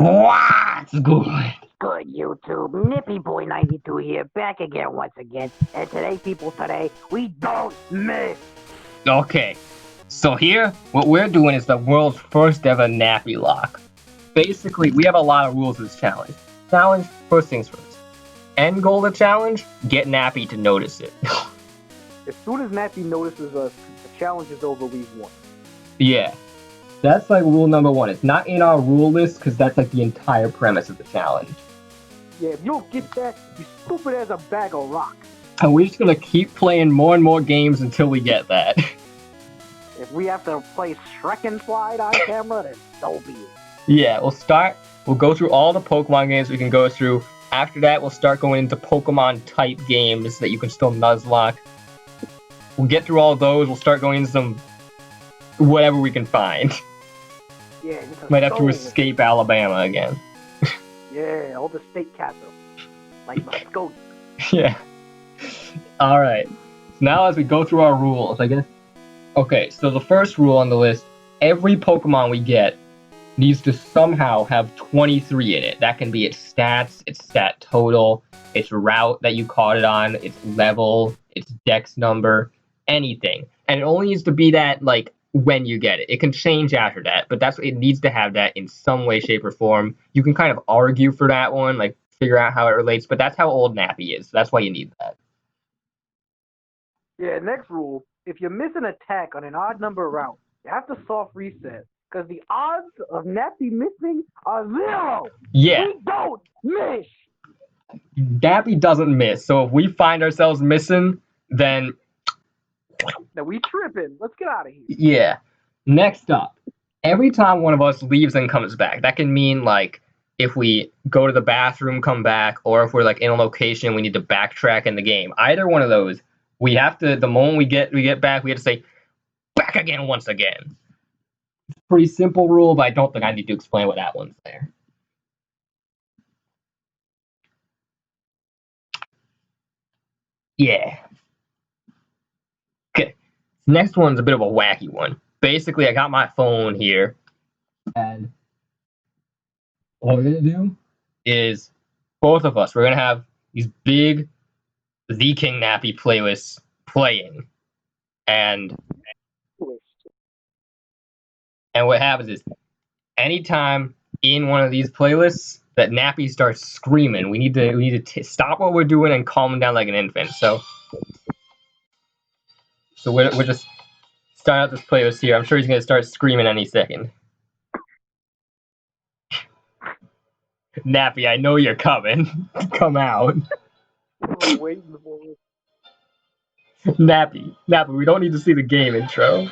What's good? Good YouTube, Nippy Boy 92 here, back again once again. And today, people, we don't miss. Okay, so here, what we're doing is the world's first ever nappy lock. Basically, we have a lot of rules to this challenge. Challenge, first things first. End goal of the challenge, get Nappy to notice it. As soon as Nappy notices us, the challenge is over, we've won. Yeah. That's like rule number one. It's not in our rule list because that's like the entire premise of the challenge. Yeah, if you don't get that, you stupid as a bag of rocks. And we're just gonna keep playing more and more games until we get that. If we have to play Shrek and Slide on camera, then so be it. Yeah, we'll go through all the Pokemon games we can go through. After that, we'll start going into Pokemon-type games that you can still Nuzlocke. We'll get through all those, we'll start going into some whatever we can find. Yeah, Might have to escape Alabama again. Yeah, all the state capital. Like, let's go. Yeah. Alright. So now as we go through our rules, I guess. Okay, so the first rule on the list, every Pokemon we get needs to somehow have 23 in it. That can be its stats, its stat total, its route that you caught it on, its level, its dex number, anything. And it only needs to be that, like, when you get it. It can change after that, but it needs to have that in some way, shape, or form. You can kind of argue for that one, like, figure out how it relates, but that's how old Nappy is. That's why you need that. Yeah, next rule, if you miss an attack on an odd number route, you have to soft reset. Because the odds of Nappy missing are 0. Yeah. We don't miss. Nappy doesn't miss, so if we find ourselves missing, then... Now we tripping. Let's get out of here. Yeah. Next up, every time one of us leaves and comes back, that can mean, like, if we go to the bathroom, come back, or if we're, like, in a location, we need to backtrack in the game. Either one of those, we have to, the moment we get back, we have to say, back again once again. Pretty simple rule, but I don't think I need to explain what that one's there. Yeah. Okay. Next one's a bit of a wacky one. Basically, I got my phone here, and what we're gonna do is both of us, we're gonna have these big The King Nappy playlists playing, and what happens is anytime in one of these playlists that Nappy starts screaming, we need to stop what we're doing and calm him down like an infant. So we're just starting out this playlist here. I'm sure he's gonna start screaming any second. Nappy, I know you're coming. Come out. I'm waiting for it. Nappy, we don't need to see the game intro.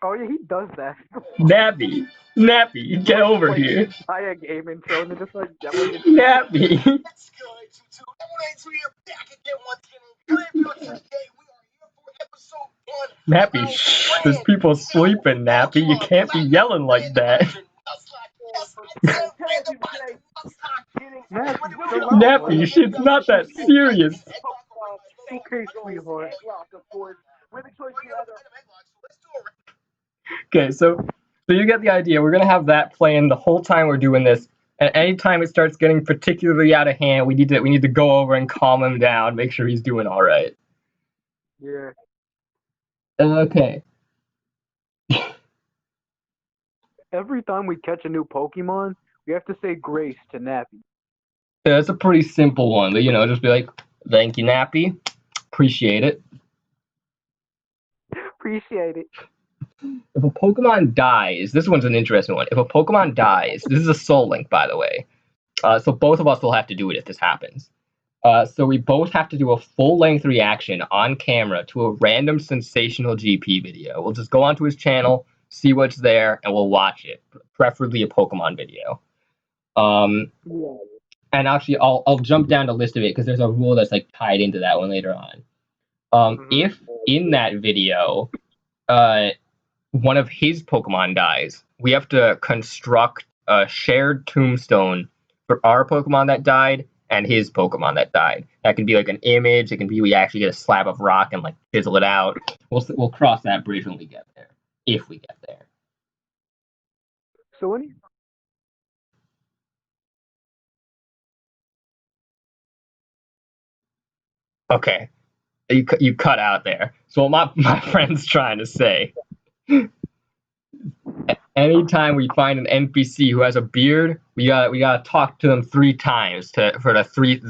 Oh yeah, he does that. Nappy, get over here. Entire game intro and just like yelling at Nappy. Nappy, shh, there's people sleeping, Nappy. You can't be yelling like that. Nappy, shit's not that serious. Okay, sweetheart. Okay, so you get the idea. We're gonna have that playing the whole time we're doing this. And anytime it starts getting particularly out of hand, we need to go over and calm him down, make sure he's doing all right. Yeah. Okay. Every time we catch a new Pokemon, we have to say grace to Nappy. Yeah, it's a pretty simple one. You know, just be like, "Thank you, Nappy. Appreciate it." Appreciate it. If a Pokemon dies, this one's an interesting one. If a Pokemon dies, this is a Soul Link, by the way. So both of us will have to do it if this happens. So we both have to do a full-length reaction on camera to a random sensational GP video. We'll just go onto his channel, see what's there, and we'll watch it. Preferably a Pokemon video. And actually, I'll jump down the list of it because there's a rule that's like tied into that one later on. If in that video, one of his Pokemon dies, we have to construct a shared tombstone for our Pokemon that died and his Pokemon that died. That can be like an image. It can be we actually get a slab of rock and like chisel it out. We'll cross that bridge when we get there, if we get there. So Okay, you cut out there. So what my friend's trying to say, anytime we find an NPC who has a beard, we gotta talk to them 3 times for the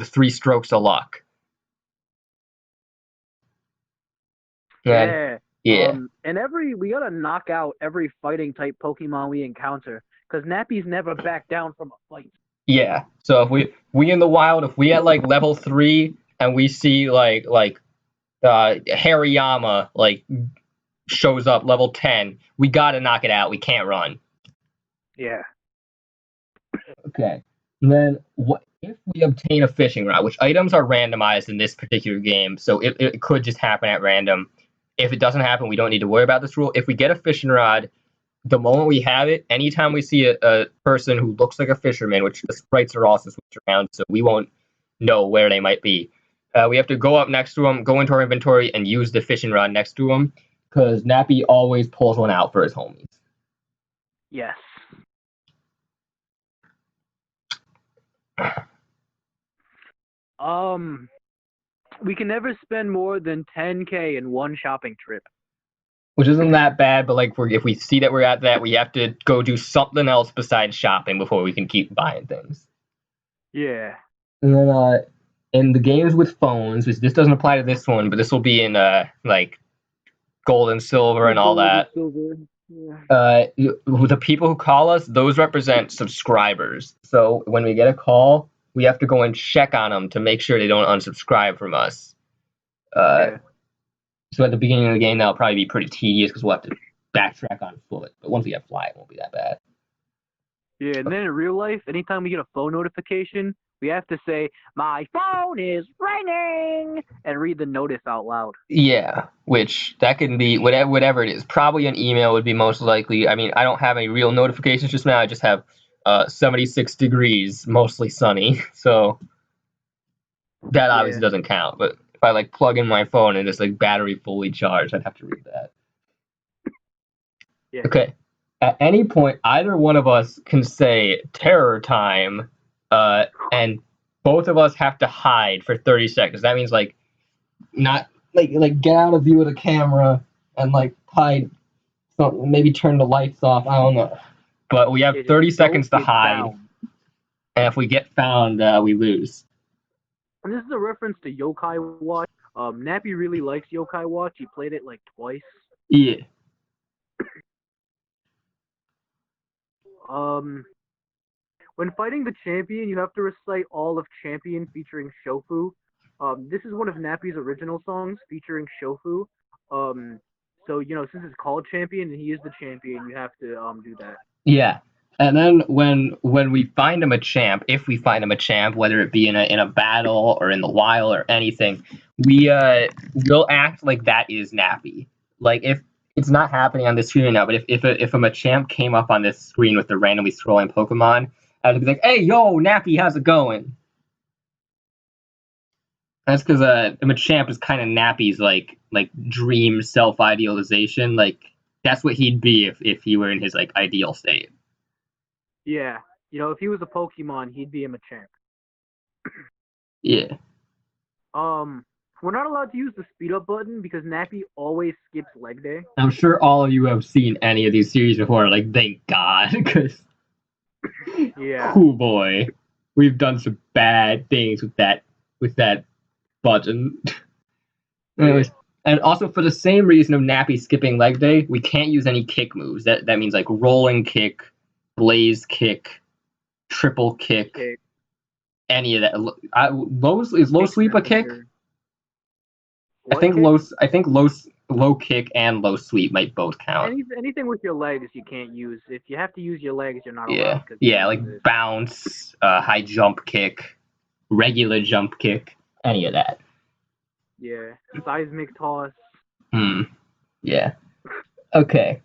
three strokes of luck. And, Yeah. yeah. And we gotta knock out every fighting type Pokemon we encounter, because Nappy's never back down from a fight. Yeah. So if we in the wild, if we at like level 3 and we see like Hariyama like shows up level 10, we gotta knock it out. We can't run. Yeah. Okay. And then what if we obtain a fishing rod, which items are randomized in this particular game, so it could just happen at random. If it doesn't happen, we don't need to worry about this rule. If we get a fishing rod, the moment we have it, anytime we see a person who looks like a fisherman, which the sprites are also switched around, so we won't know where they might be. We have to go up next to them, go into our inventory, and use the fishing rod next to them, because Nappy always pulls one out for his homies. Yes. We can never spend more than 10K in one shopping trip. Which isn't that bad, but like if we see that we're at that, we have to go do something else besides shopping before we can keep buying things. Yeah. And then in the games with phones, which this doesn't apply to this one, but this will be in like gold and silver and all that. Silver. Yeah. The people who call us, those represent subscribers. So when we get a call, we have to go and check on them to make sure they don't unsubscribe from us. Yeah. So at the beginning of the game, that'll probably be pretty tedious because we'll have to backtrack on foot. But once we have fly, it won't be that bad. Yeah, and then in real life, anytime we get a phone notification, we have to say, "My phone is ringing," and read the notice out loud. Yeah, which that can be whatever it is. Probably an email would be most likely. I mean, I don't have any real notifications just now. I just have 76 degrees, mostly sunny. So that obviously doesn't count. But if I like plug in my phone and it's like battery fully charged, I'd have to read that. Yeah. Okay. At any point, either one of us can say terror time, and both of us have to hide for 30 seconds. That means like not like get out of view of the camera and like hide, maybe turn the lights off. I don't know, but we have 30 seconds to hide, and if we get found, we lose. And this is a reference to Yokai Watch. Nappy really likes Yokai Watch. He played it like twice. Yeah. When fighting the champion, you have to recite all of Champion featuring Shofu. This is one of Nappy's original songs featuring Shofu. So since it's called Champion and he is the champion, you have to do that. Yeah. And then when we find him a champ, if we find him a champ, whether it be in a battle or in the wild or anything, we'll act like that is Nappy. Like if it's not happening on this screen right now, but if a Machamp came up on this screen with the randomly scrolling Pokemon, I'd be like, "Hey, yo, Nappy, how's it going?" That's because a Machamp is kind of Nappy's like dream self-idealization. Like that's what he'd be if he were in his like ideal state. Yeah, if he was a Pokemon, he'd be a Machamp. Yeah. We're not allowed to use the speed up button because Nappy always skips leg day. I'm sure all of you have seen any of these series before. Like, thank God, because yeah, oh boy, we've done some bad things with that button. Anyways, and also for the same reason of Nappy skipping leg day, we can't use any kick moves. That means like rolling kick, blaze kick, triple kick, any of that. Is low sweep a kick? I think low kick and low sweep might both count. Anything with your legs you can't use. If you have to use your legs, you're not allowed. Yeah, like bounce, high jump kick, regular jump kick, any of that. Yeah, seismic toss. Yeah. Okay.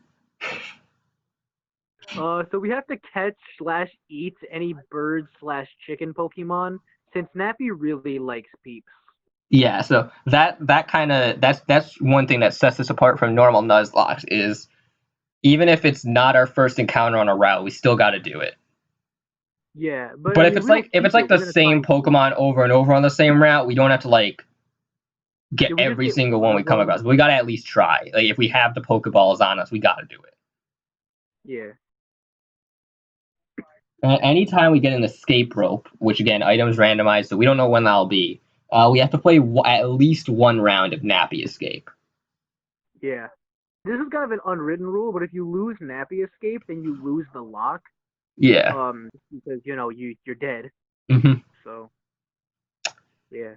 So we have to catch/eat any bird/chicken Pokemon since Nappy really likes peeps. Yeah, so that's one thing that sets us apart from normal Nuzlocke is even if it's not our first encounter on a route, we still got to do it. Yeah, but if it's like the same Pokemon over and over on the same route, we don't have to like get Did we just every get single one one we of come them? across. We gotta at least try. Like if we have the Pokeballs on us, we gotta do it. Yeah. Anytime we get an escape rope, which again, items randomized, so we don't know when that'll be, we have to play at least one round of Nappy Escape. Yeah. This is kind of an unwritten rule, but if you lose Nappy Escape, then you lose the lock. Yeah. Because you're dead. Hmm. So, yeah.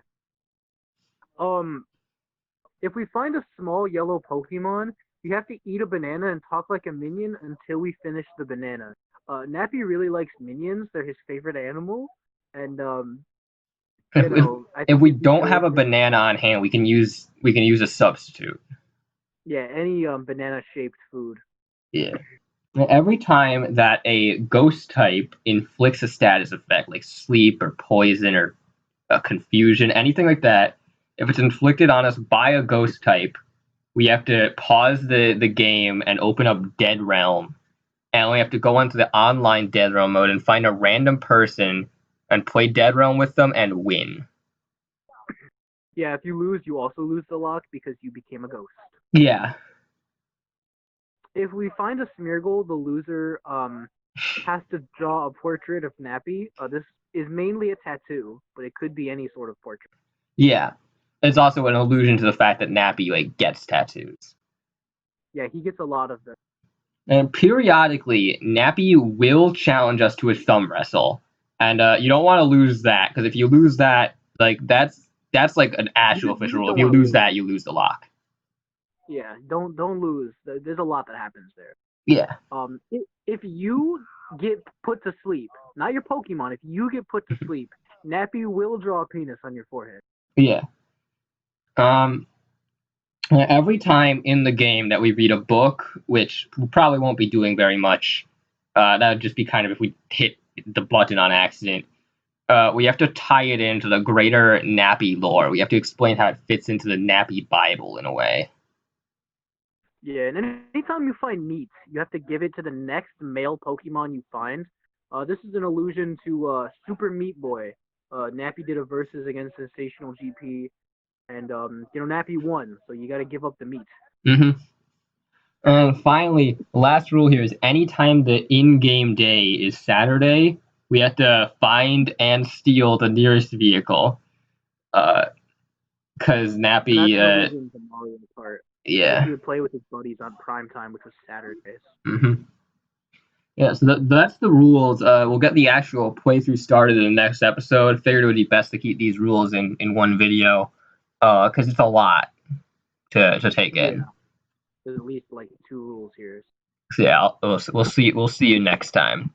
If we find a small yellow Pokemon, you have to eat a banana and talk like a minion until we finish the banana. Nappy really likes minions; they're his favorite animal, and If, I if think we it'd be don't have good a if banana on hand, we can use a substitute. any banana shaped food. Yeah. Every time that a ghost type inflicts a status effect, like sleep or poison or confusion, anything like that, if it's inflicted on us by a ghost type, we have to pause the game and open up Dead Realm. And we have to go into the online Dead Realm mode and find a random person and play Dead Realm with them and win. Yeah, if you lose, you also lose the lock because you became a ghost. Yeah. If we find a Smeargle, the loser has to draw a portrait of Nappy. This is mainly a tattoo, but it could be any sort of portrait. Yeah. It's also an allusion to the fact that Nappy like gets tattoos. Yeah, he gets a lot of them. And periodically, Nappy will challenge us to a thumb wrestle, and you don't want to lose that because if you lose that, like that's like an actual You official just rule. If don't you want to lose lose. that, you lose the lock. Yeah, don't lose. There's a lot that happens there. Yeah. If you get put to sleep, not your Pokemon, if you get put to sleep, Nappy will draw a penis on your forehead. Yeah. Um. Every time in the game that we read a book, which we probably won't be doing very much, that would just be kind of if we hit the button on accident. We have to tie it into the greater Nappy lore. We have to explain how it fits into the Nappy Bible in a way. Yeah, and anytime you find meat, you have to give it to the next male Pokemon you find. This is an allusion to Super Meat Boy. Nappy did a versus against Sensational GP, and Nappy won, so you got to give up the meat. Hmm. And finally, the last rule here is anytime the in-game day is Saturday, we have to find and steal the nearest vehicle. Because And that's Nappy, an allusion to Mario Kart, because yeah. he would play with his buddies on prime time, which was Saturdays. Hmm. Yeah, so that's the rules. We'll get the actual playthrough started in the next episode. Figured it would be best to keep these rules in one video, because it's a lot to take Yeah, in. there's at least like 2 rules here. So yeah, we'll see you next time.